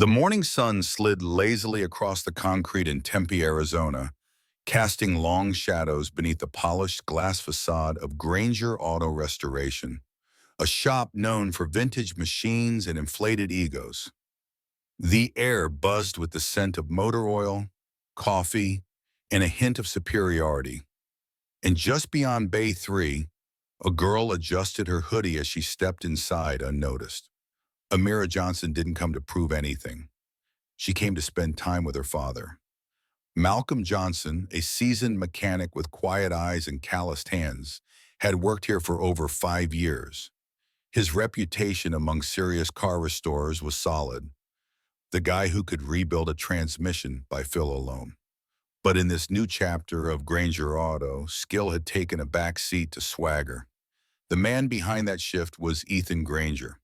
The morning sun slid lazily across the concrete in Tempe, Arizona, casting long shadows beneath the polished glass facade of Granger Auto Restoration, a shop known for vintage machines and inflated egos. The air buzzed with the scent of motor oil, coffee, and a hint of superiority. And just beyond Bay 3, a girl adjusted her hoodie as she stepped inside unnoticed. Amira Johnson didn't come to prove anything. She came to spend time with her father. Malcolm Johnson, a seasoned mechanic with quiet eyes and calloused hands, had worked here for over 5 years. His reputation among serious car restorers was solid, the guy who could rebuild a transmission by fill alone. But in this new chapter of Granger Auto, skill had taken a back seat to swagger. The man behind that shift was Ethan Granger,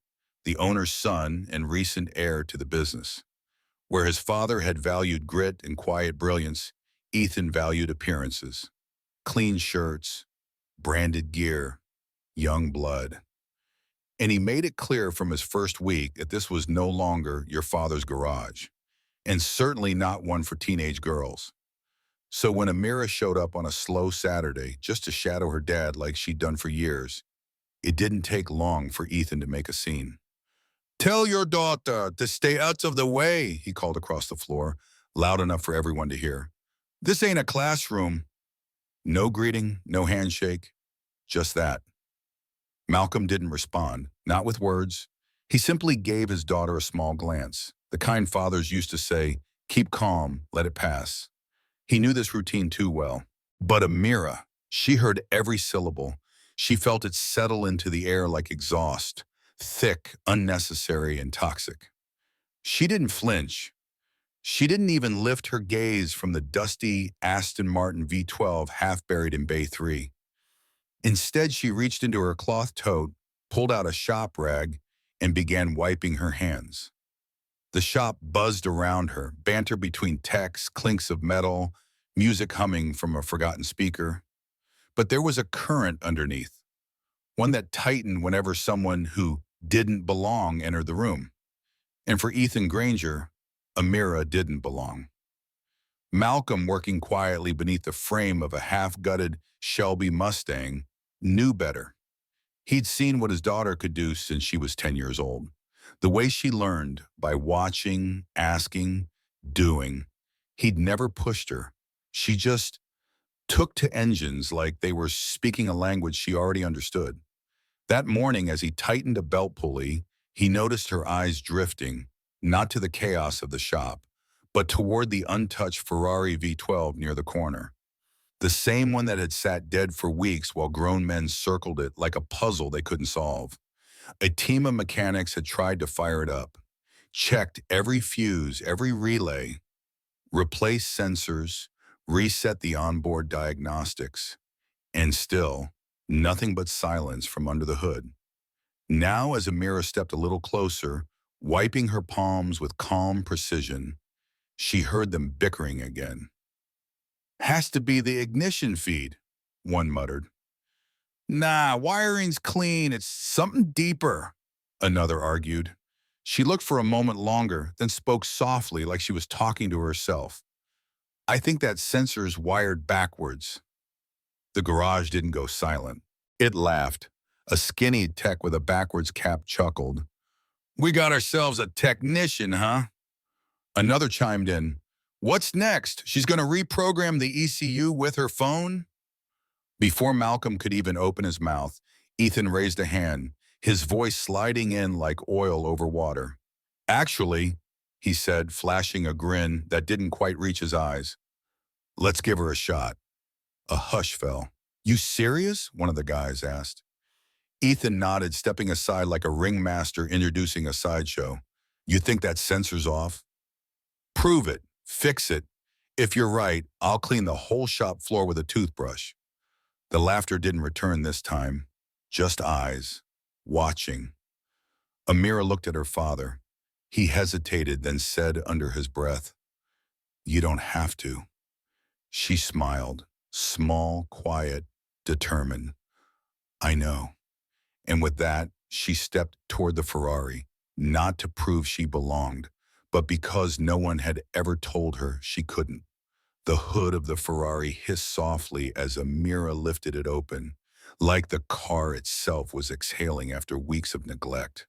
the owner's son and recent heir to the business. Where his father had valued grit and quiet brilliance, Ethan valued appearances. Clean shirts, branded gear, young blood. And he made it clear from his first week that this was no longer your father's garage, and certainly not one for teenage girls. So when Amira showed up on a slow Saturday just to shadow her dad like she'd done for years, it didn't take long for Ethan to make a scene. "Tell your daughter to stay out of the way," he called across the floor, loud enough for everyone to hear. "This ain't a classroom." No greeting, no handshake, just that. Malcolm didn't respond, not with words. He simply gave his daughter a small glance. The kind fathers used to say, "Keep calm, let it pass." He knew this routine too well. But Amira, she heard every syllable. She felt it settle into the air like exhaust, thick, unnecessary, and toxic. She didn't flinch. She didn't even lift her gaze from the dusty Aston Martin V12 half buried in Bay 3. Instead, she reached into her cloth tote, pulled out a shop rag, and began wiping her hands. The shop buzzed around her, banter between techs, clinks of metal, music humming from a forgotten speaker. But there was a current underneath, one that tightened whenever someone who didn't belong entered the room. And for Ethan Granger, Amira didn't belong. Malcolm, working quietly beneath the frame of a half-gutted Shelby Mustang, knew better. He'd seen what his daughter could do since she was 10 years old. The way she learned, by watching, asking, doing. He'd never pushed her. She just took to engines like they were speaking a language she already understood. That morning, as he tightened a belt pulley, he noticed her eyes drifting, not to the chaos of the shop, but toward the untouched Ferrari V12 near the corner. The same one that had sat dead for weeks while grown men circled it like a puzzle they couldn't solve. A team of mechanics had tried to fire it up, checked every fuse, every relay, replaced sensors, reset the onboard diagnostics, and still, nothing but silence from under the hood. Now, as Amira stepped a little closer, wiping her palms with calm precision, she heard them bickering again. "Has to be the ignition feed," one muttered. "Nah, wiring's clean, it's something deeper," another argued. She looked for a moment longer, then spoke softly like she was talking to herself. "I think that sensor's wired backwards." The garage didn't go silent. It laughed. A skinny tech with a backwards cap chuckled. "We got ourselves a technician, huh?" Another chimed in. "What's next? She's going to reprogram the ECU with her phone?" Before Malcolm could even open his mouth, Ethan raised a hand, his voice sliding in like oil over water. "Actually," he said, flashing a grin that didn't quite reach his eyes, "let's give her a shot." A hush fell. "You serious?" one of the guys asked. Ethan nodded, stepping aside like a ringmaster introducing a sideshow. "You think that sensor's off? Prove it. Fix it. If you're right, I'll clean the whole shop floor with a toothbrush." The laughter didn't return this time. Just eyes, watching. Amira looked at her father. He hesitated, then said under his breath, "You don't have to." She smiled, small, quiet, determined. "I know." And with that, she stepped toward the Ferrari, not to prove she belonged, but because no one had ever told her she couldn't. The hood of the Ferrari hissed softly as Amira lifted it open, like the car itself was exhaling after weeks of neglect.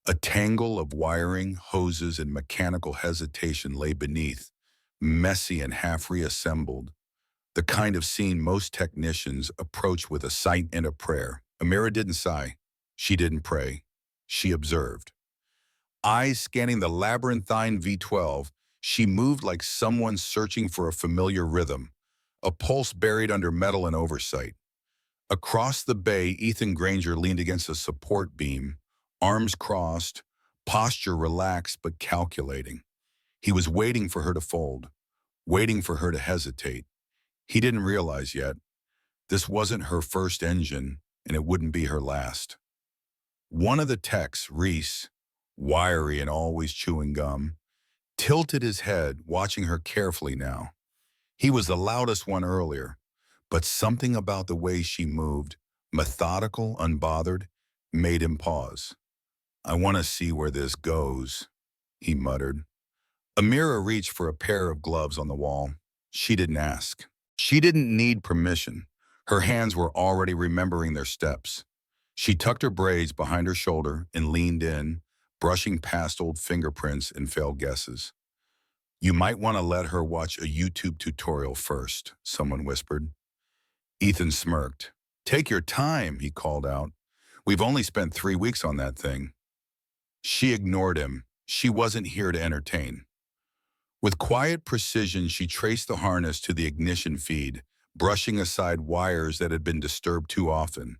A tangle of wiring, hoses, and mechanical hesitation lay beneath, messy and half reassembled, the kind of scene most technicians approach with a sight and a prayer. Amira didn't sigh. She didn't pray. She observed. Eyes scanning the labyrinthine V12, she moved like someone searching for a familiar rhythm, a pulse buried under metal and oversight. Across the bay, Ethan Granger leaned against a support beam, arms crossed, posture relaxed but calculating. He was waiting for her to fold, waiting for her to hesitate. He didn't realize yet, this wasn't her first engine, and it wouldn't be her last. One of the techs, Reese, wiry and always chewing gum, tilted his head, watching her carefully now. He was the loudest one earlier, but something about the way she moved, methodical, unbothered, made him pause. "I want to see where this goes," he muttered. Amira reached for a pair of gloves on the wall. She didn't ask. She didn't need permission. Her hands were already remembering their steps. She tucked her braids behind her shoulder and leaned in, brushing past old fingerprints and failed guesses. "You might want to let her watch a YouTube tutorial first," someone whispered. Ethan smirked. "Take your time," he called out. "We've only spent 3 weeks on that thing." She ignored him. She wasn't here to entertain. With quiet precision, she traced the harness to the ignition feed, brushing aside wires that had been disturbed too often.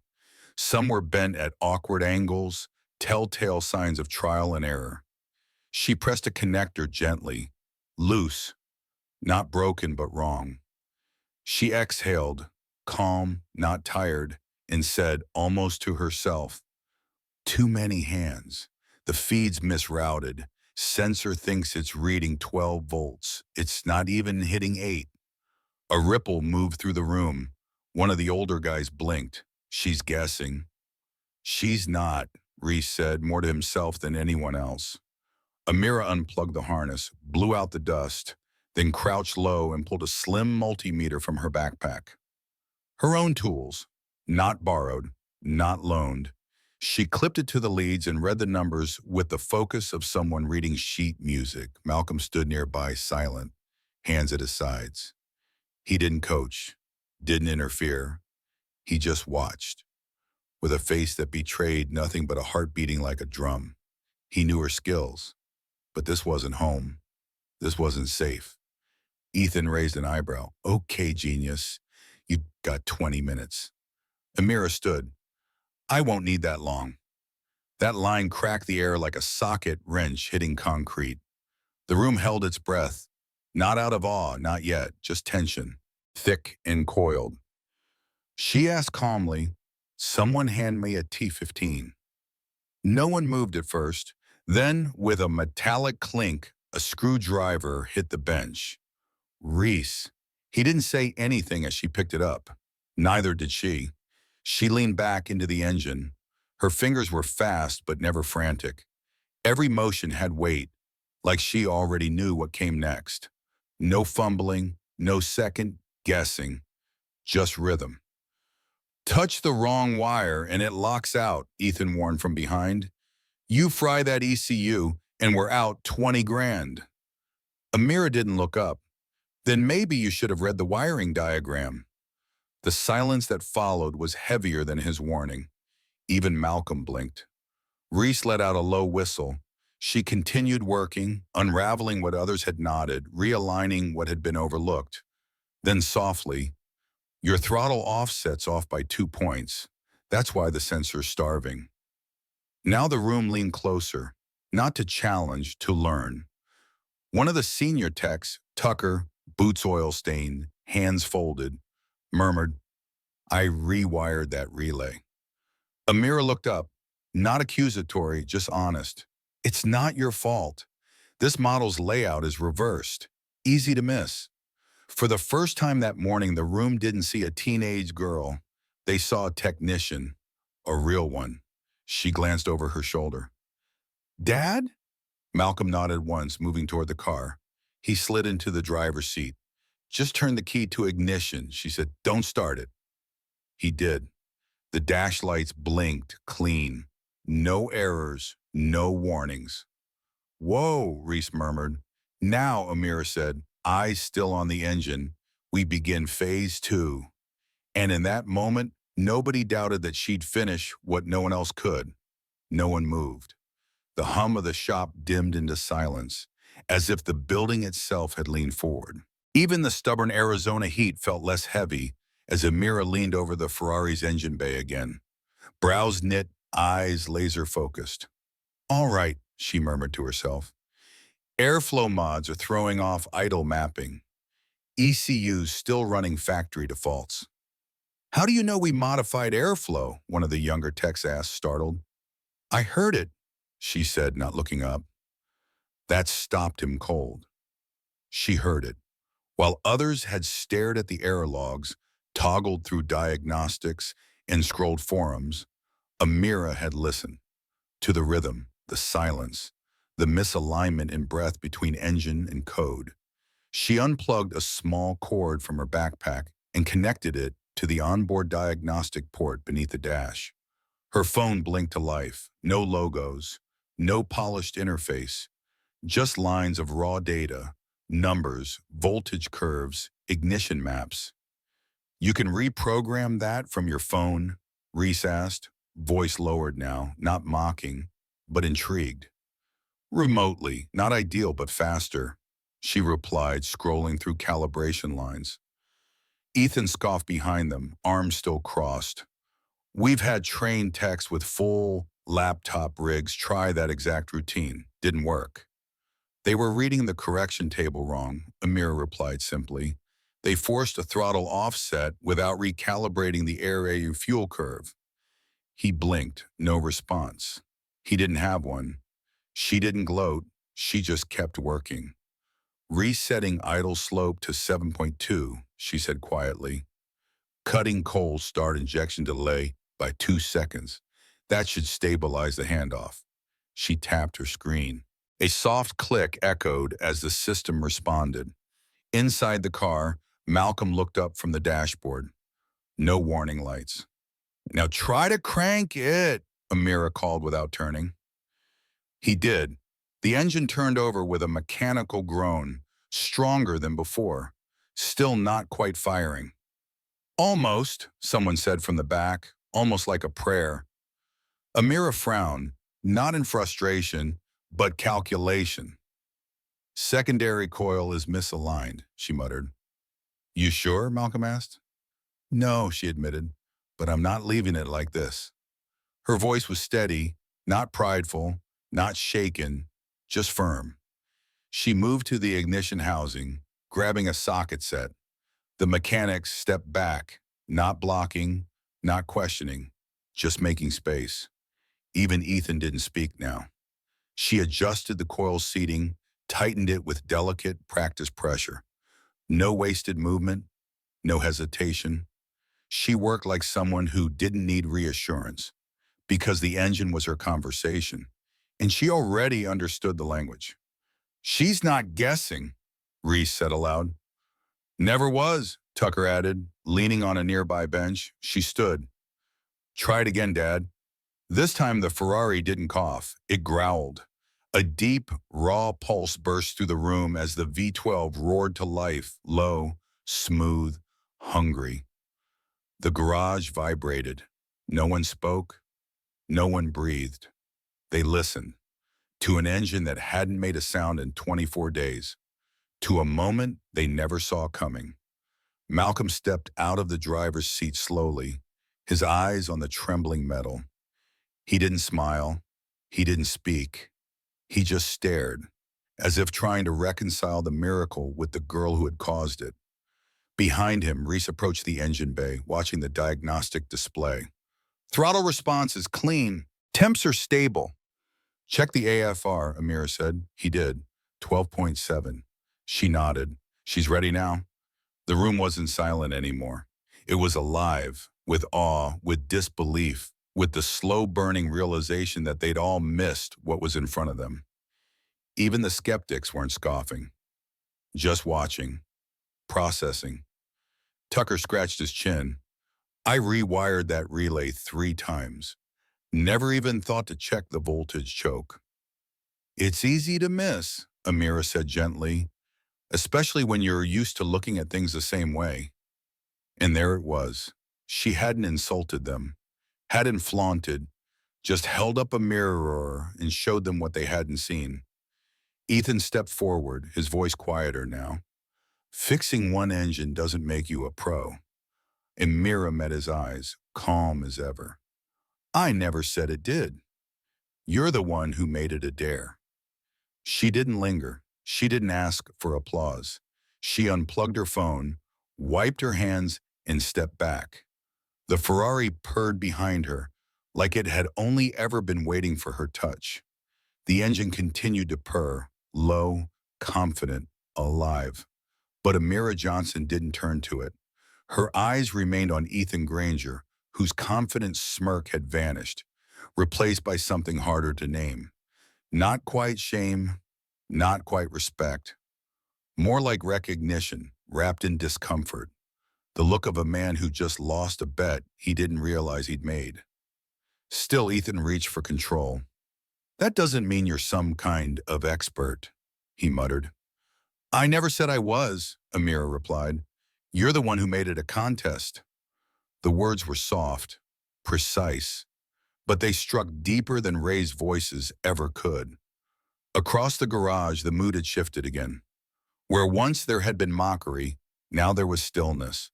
Some were bent at awkward angles, telltale signs of trial and error. She pressed a connector gently, loose, not broken but wrong. She exhaled, calm, not tired, and said, almost to herself, "Too many hands. The feed's misrouted. Sensor thinks it's reading 12 volts. It's not even hitting 8. A ripple moved through the room. One of the older guys blinked. "She's guessing." "She's not," Reese said, more to himself than anyone else. Amira unplugged the harness, blew out the dust, then crouched low and pulled a slim multimeter from her backpack. Her own tools, not borrowed, not loaned. She clipped it to the leads and read the numbers with the focus of someone reading sheet music. Malcolm stood nearby, silent, hands at his sides. He didn't coach, didn't interfere. He just watched, with a face that betrayed nothing but a heart beating like a drum. He knew her skills, but this wasn't home. This wasn't safe. Ethan raised an eyebrow. "Okay, genius. You've got 20 minutes. Amira stood. "I won't need that long." That line cracked the air like a socket wrench hitting concrete. The room held its breath, not out of awe, not yet, just tension, thick and coiled. She asked calmly, "Someone hand me a T15. No one moved at first. Then, with a metallic clink, a screwdriver hit the bench. Reese. He didn't say anything as she picked it up. Neither did she. She leaned back into the engine. Her fingers were fast but never frantic. Every motion had weight, like she already knew what came next. No fumbling, no second guessing, just rhythm. "Touch the wrong wire and it locks out," Ethan warned from behind. "You fry that ECU and we're out 20 grand. Amira didn't look up. "Then maybe you should have read the wiring diagram." The silence that followed was heavier than his warning. Even Malcolm blinked. Reese let out a low whistle. She continued working, unraveling what others had nodded, realigning what had been overlooked. Then softly, "Your throttle offset's off by 2 points. That's why the sensor's starving." Now the room leaned closer, not to challenge, to learn. One of the senior techs, Tucker, boots oil stained, hands folded, murmured, "I rewired that relay." Amira looked up, not accusatory, just honest. "It's not your fault. This model's layout is reversed. Easy to miss." For the first time that morning, the room didn't see a teenage girl. They saw a technician, a real one. She glanced over her shoulder. "Dad?" Malcolm nodded once, moving toward the car. He slid into the driver's seat. Just turn the key to ignition, she said. Don't start it. He did. The dash lights blinked clean. No errors, no warnings. Whoa, Reese murmured. Now, Amira said, eyes still on the engine, we begin phase 2. And in that moment, nobody doubted that she'd finish what no one else could. No one moved. The hum of the shop dimmed into silence, as if the building itself had leaned forward. Even the stubborn Arizona heat felt less heavy as Amira leaned over the Ferrari's engine bay again. Brows knit, eyes laser-focused. All right, she murmured to herself. Airflow mods are throwing off idle mapping. ECU's still running factory defaults. How do you know we modified airflow? One of the younger techs asked, startled. I heard it, she said, not looking up. That stopped him cold. She heard it. While others had stared at the error logs, toggled through diagnostics, and scrolled forums, Amira had listened. To the rhythm, the silence, the misalignment in breath between engine and code. She unplugged a small cord from her backpack and connected it to the onboard diagnostic port beneath the dash. Her phone blinked to life. No logos, no polished interface, just lines of raw data, numbers, voltage curves, ignition maps. You can reprogram that from your phone, Reese asked, voice lowered now, not mocking, but intrigued. Remotely, not ideal but faster, she replied, scrolling through calibration lines. Ethan scoffed behind them, arms still crossed. We've had trained techs with full laptop rigs try that exact routine. Didn't work. They were reading the correction table wrong, Amir replied simply. They forced a throttle offset without recalibrating the air fuel curve. He blinked, no response. He didn't have one. She didn't gloat, she just kept working. Resetting idle slope to 7.2, she said quietly. Cutting coal start injection delay by 2 seconds. That should stabilize the handoff. She tapped her screen. A soft click echoed as the system responded. Inside the car, Malcolm looked up from the dashboard. No warning lights. Now try to crank it, Amira called without turning. He did. The engine turned over with a mechanical groan, stronger than before, still not quite firing. Almost, someone said from the back, almost like a prayer. Amira frowned, not in frustration, but calculation. Secondary coil is misaligned, she muttered. You sure? Malcolm asked. No, she admitted, but I'm not leaving it like this. Her voice was steady, not prideful, not shaken, just firm. She moved to the ignition housing, grabbing a socket set. The mechanics stepped back, not blocking, not questioning, just making space. Even Ethan didn't speak now. She adjusted the coil seating, tightened it with delicate practice pressure. No wasted movement, no hesitation. She worked like someone who didn't need reassurance, because the engine was her conversation, and she already understood the language. She's not guessing, Reese said aloud. Never was, Tucker added, leaning on a nearby bench. She stood. Try it again, Dad. This time the Ferrari didn't cough. It growled. A deep, raw pulse burst through the room as the V12 roared to life, low, smooth, hungry. The garage vibrated. No one spoke. No one breathed. They listened. To an engine that hadn't made a sound in 24 days. To a moment they never saw coming. Malcolm stepped out of the driver's seat slowly, his eyes on the trembling metal. He didn't smile. He didn't speak. He just stared, as if trying to reconcile the miracle with the girl who had caused it. Behind him, Reese approached the engine bay, watching the diagnostic display. Throttle response is clean. Temps are stable. Check the AFR, Amira said. He did. 12.7. She nodded. She's ready now? The room wasn't silent anymore. It was alive, with awe, with disbelief, with the slow-burning realization that they'd all missed what was in front of them. Even the skeptics weren't scoffing, just watching, processing. Tucker scratched his chin. I rewired that relay 3 times. Never even thought to check the voltage choke. It's easy to miss, Amira said gently, especially when you're used to looking at things the same way. And there it was. She hadn't insulted them, hadn't flaunted, just held up a mirror and showed them what they hadn't seen. Ethan stepped forward, his voice quieter now. Fixing one engine doesn't make you a pro. And Mira met his eyes, calm as ever. I never said it did. You're the one who made it a dare. She didn't linger. She didn't ask for applause. She unplugged her phone, wiped her hands, and stepped back. The Ferrari purred behind her, like it had only ever been waiting for her touch. The engine continued to purr, low, confident, alive. But Amira Johnson didn't turn to it. Her eyes remained on Ethan Granger, whose confident smirk had vanished, replaced by something harder to name. Not quite shame, not quite respect. More like recognition, wrapped in discomfort. The look of a man who just lost a bet he didn't realize he'd made. Still, Ethan reached for control. That doesn't mean you're some kind of expert, he muttered. I never said I was, Amira replied. You're the one who made it a contest. The words were soft, precise, but they struck deeper than raised voices ever could. Across the garage, the mood had shifted again. Where once there had been mockery, now there was stillness.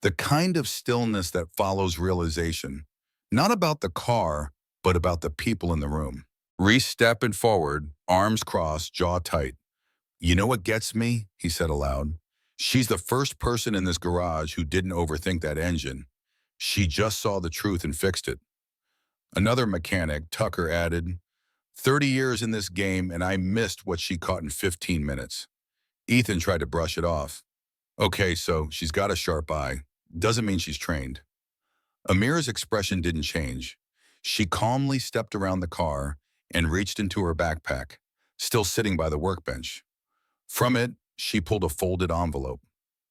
The kind of stillness that follows realization, not about the car, but about the people in the room. Reese stepped forward, arms crossed, jaw tight. You know what gets me? He said aloud. She's the first person in this garage who didn't overthink that engine. She just saw the truth and fixed it. Another mechanic, Tucker, added, 30 years in this game and I missed what she caught in 15 minutes. Ethan tried to brush it off. Okay, so she's got a sharp eye. Doesn't mean she's trained. Amira's expression didn't change. She calmly stepped around the car and reached into her backpack, still sitting by the workbench. From it, she pulled a folded envelope,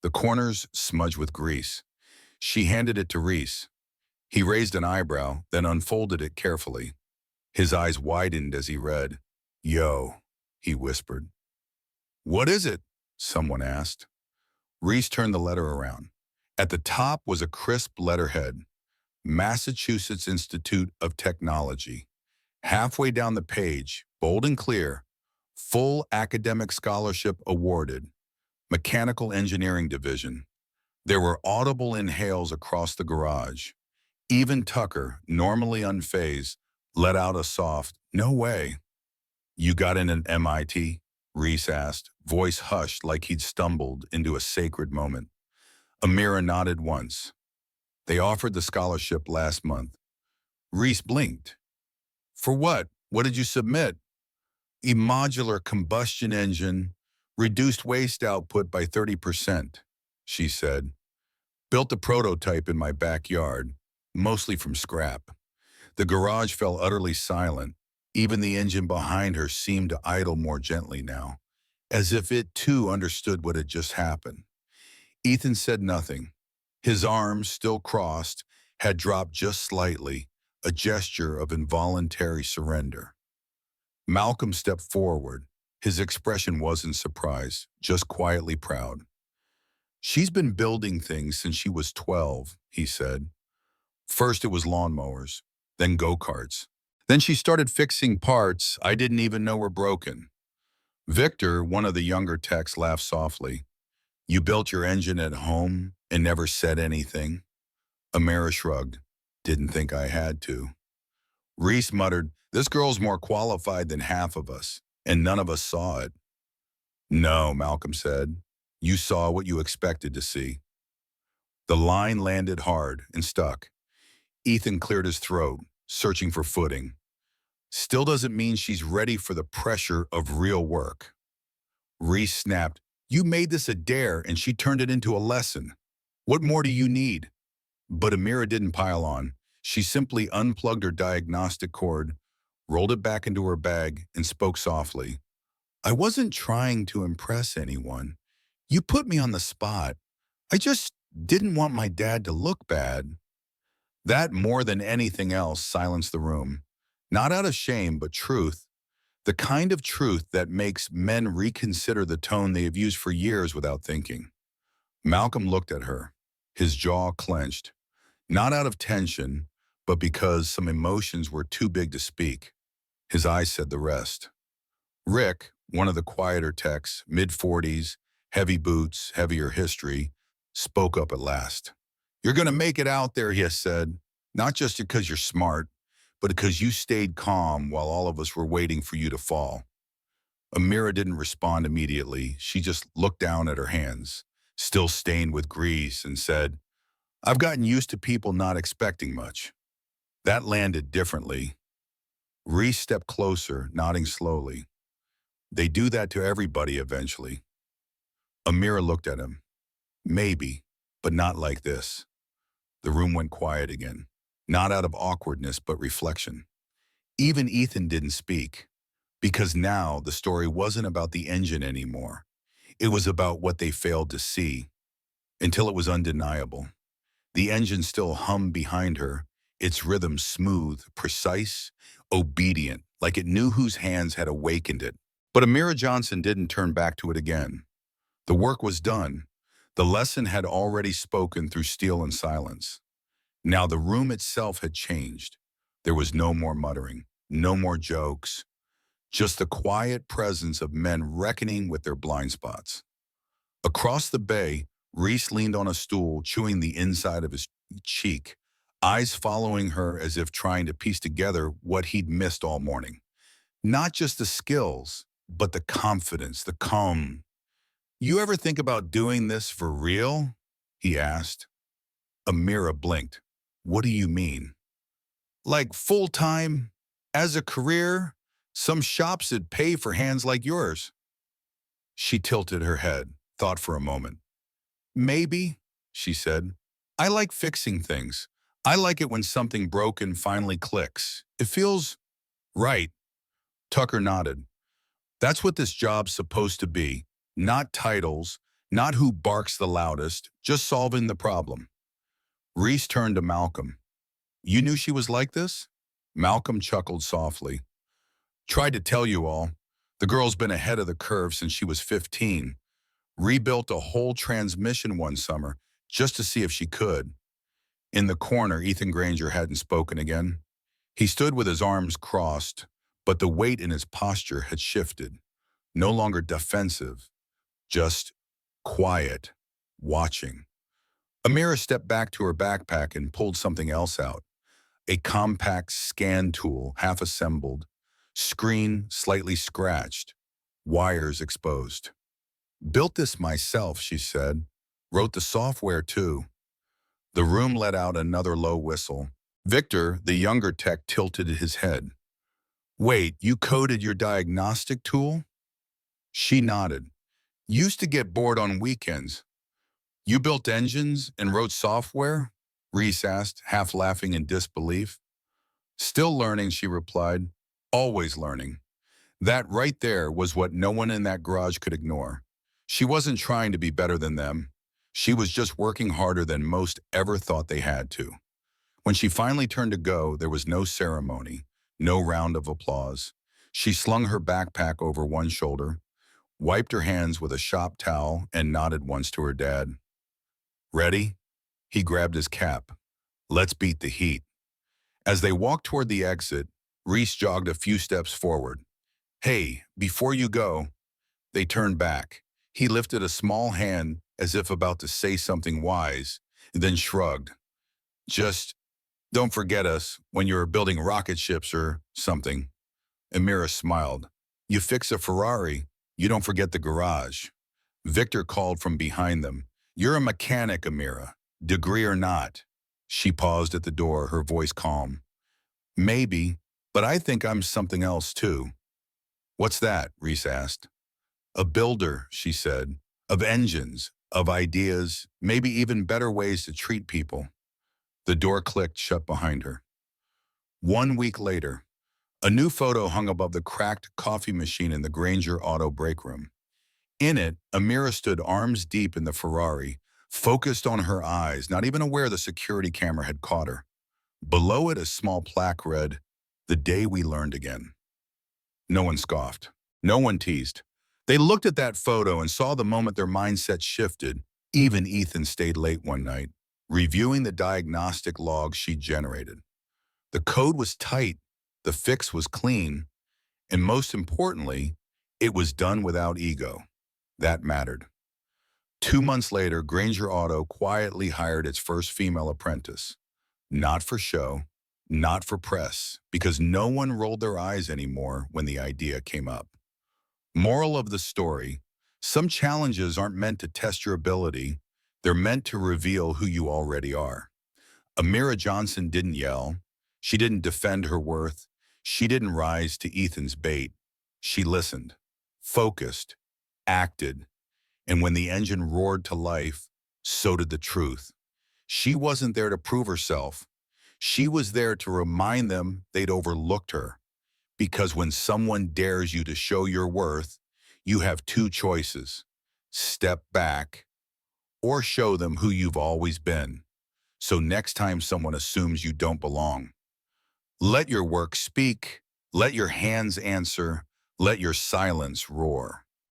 the corners smudged with grease. She handed it to Reese. He raised an eyebrow, then unfolded it carefully. His eyes widened as he read. Yo, he whispered. What is it? Someone asked. Reese turned the letter around. At the top was a crisp letterhead, Massachusetts Institute of Technology. Halfway down the page, bold and clear, full academic scholarship awarded, Mechanical Engineering Division. There were audible inhales across the garage. Even Tucker, normally unfazed, let out a soft, no way. You got in at MIT? Reese asked, voice hushed like he'd stumbled into a sacred moment. Amira nodded once. They offered the scholarship last month. Reese blinked. For what? What did you submit? A modular combustion engine, reduced waste output by 30%, she said. Built a prototype in my backyard, mostly from scrap. The garage fell utterly silent. Even the engine behind her seemed to idle more gently now, as if it too understood what had just happened. Ethan said nothing. His arms, still crossed, had dropped just slightly, a gesture of involuntary surrender. Malcolm stepped forward. His expression wasn't surprise, just quietly proud. She's been building things since she was 12, he said. First it was lawnmowers, then go-karts. Then she started fixing parts I didn't even know were broken. Victor, one of the younger techs, laughed softly. You built your engine at home and never said anything? Amira shrugged. Didn't think I had to. Reese muttered, this girl's more qualified than half of us, and none of us saw it. No, Malcolm said. You saw what you expected to see. The line landed hard and stuck. Ethan cleared his throat, searching for footing. Still doesn't mean she's ready for the pressure of real work. Reese snapped, you made this a dare and she turned it into a lesson. What more do you need? But Amira didn't pile on. She simply unplugged her diagnostic cord, rolled it back into her bag, and spoke softly. I wasn't trying to impress anyone. You put me on the spot. I just didn't want my dad to look bad. That, more than anything else, silenced the room. Not out of shame, but truth. The kind of truth that makes men reconsider the tone they have used for years without thinking. Malcolm looked at her, his jaw clenched. Not out of tension, but because some emotions were too big to speak. His eyes said the rest. Rick, one of the quieter techs, mid-40s, heavy boots, heavier history, spoke up at last. You're going to make it out there, he said, not just because you're smart, but because you stayed calm while all of us were waiting for you to fall. Amira didn't respond immediately. She just looked down at her hands, still stained with grease, and said, I've gotten used to people not expecting much. That landed differently. Reese stepped closer, nodding slowly. They do that to everybody eventually. Amira looked at him. Maybe, but not like this. The room went quiet again, not out of awkwardness, but reflection. Even Ethan didn't speak, because now the story wasn't about the engine anymore. It was about what they failed to see, until it was undeniable. The engine still hummed behind her, its rhythm smooth, precise, obedient, like it knew whose hands had awakened it. But Amira Johnson didn't turn back to it again. The work was done. The lesson had already spoken through steel and silence. Now the room itself had changed. There was no more muttering, no more jokes, just the quiet presence of men reckoning with their blind spots. Across the bay, Reese leaned on a stool, chewing the inside of his cheek, eyes following her as if trying to piece together what he'd missed all morning. Not just the skills, but the confidence, the calm. You ever think about doing this for real? He asked. Amira blinked. What do you mean? Like full-time? As a career? Some shops that pay for hands like yours. She tilted her head, thought for a moment. Maybe, she said. I like fixing things. I like it when something broken finally clicks. It feels right. Tucker nodded. That's what this job's supposed to be. Not titles, not who barks the loudest, just solving the problem. Reese turned to Malcolm. You knew she was like this? Malcolm chuckled softly. Tried to tell you all. The girl's been ahead of the curve since she was 15. Rebuilt a whole transmission one summer just to see if she could. In the corner, Ethan Granger hadn't spoken again. He stood with his arms crossed, but the weight in his posture had shifted. No longer defensive, just quiet, watching. Amira stepped back to her backpack and pulled something else out. A compact scan tool, half assembled, screen slightly scratched, wires exposed. Built this myself, she said. Wrote the software too. The room let out another low whistle. Victor, the younger tech, tilted his head. Wait, you coded your diagnostic tool? She nodded. Used to get bored on weekends. You built engines and wrote software? Reese asked, half laughing in disbelief. Still learning, she replied. Always learning. That right there was what no one in that garage could ignore. She wasn't trying to be better than them. She was just working harder than most ever thought they had to. When she finally turned to go, there was no ceremony, no round of applause. She slung her backpack over one shoulder, wiped her hands with a shop towel, and nodded once to her dad. Ready? He grabbed his cap. Let's beat the heat. As they walked toward the exit, Reese jogged a few steps forward. Hey, before you go. They turned back. He lifted a small hand as if about to say something wise, then shrugged. Just don't forget us when you're building rocket ships or something. Amira smiled. You fix a Ferrari, you don't forget the garage. Victor called from behind them. You're a mechanic, Amira, degree or not. She paused at the door, her voice calm. Maybe, but I think I'm something else too. What's that? Reese asked. A builder, she said, of engines, of ideas, maybe even better ways to treat people. The door clicked shut behind her. 1 week later, A new photo hung above the cracked coffee machine in the Granger Auto break room. In it, Amira stood arms deep in the Ferrari, focused on her eyes, not even aware the security camera had caught her. Below it, a small plaque read, "The day we learned again." No one scoffed. No one teased. They looked at that photo and saw the moment their mindset shifted. Even Ethan stayed late one night, reviewing the diagnostic logs she generated. The code was tight, the fix was clean, and most importantly, it was done without ego. That mattered. 2 months later, Granger Auto quietly hired its first female apprentice. Not for show, not for press, because no one rolled their eyes anymore when the idea came up. Moral of the story, some challenges aren't meant to test your ability, they're meant to reveal who you already are. Amira Johnson didn't yell. She didn't defend her worth. She didn't rise to Ethan's bait. She listened, focused, acted, and when the engine roared to life, so did the truth. She wasn't there to prove herself. She was there to remind them they'd overlooked her. Because when someone dares you to show your worth, you have two choices: step back or show them who you've always been. So next time someone assumes you don't belong, let your work speak, let your hands answer, let your silence roar.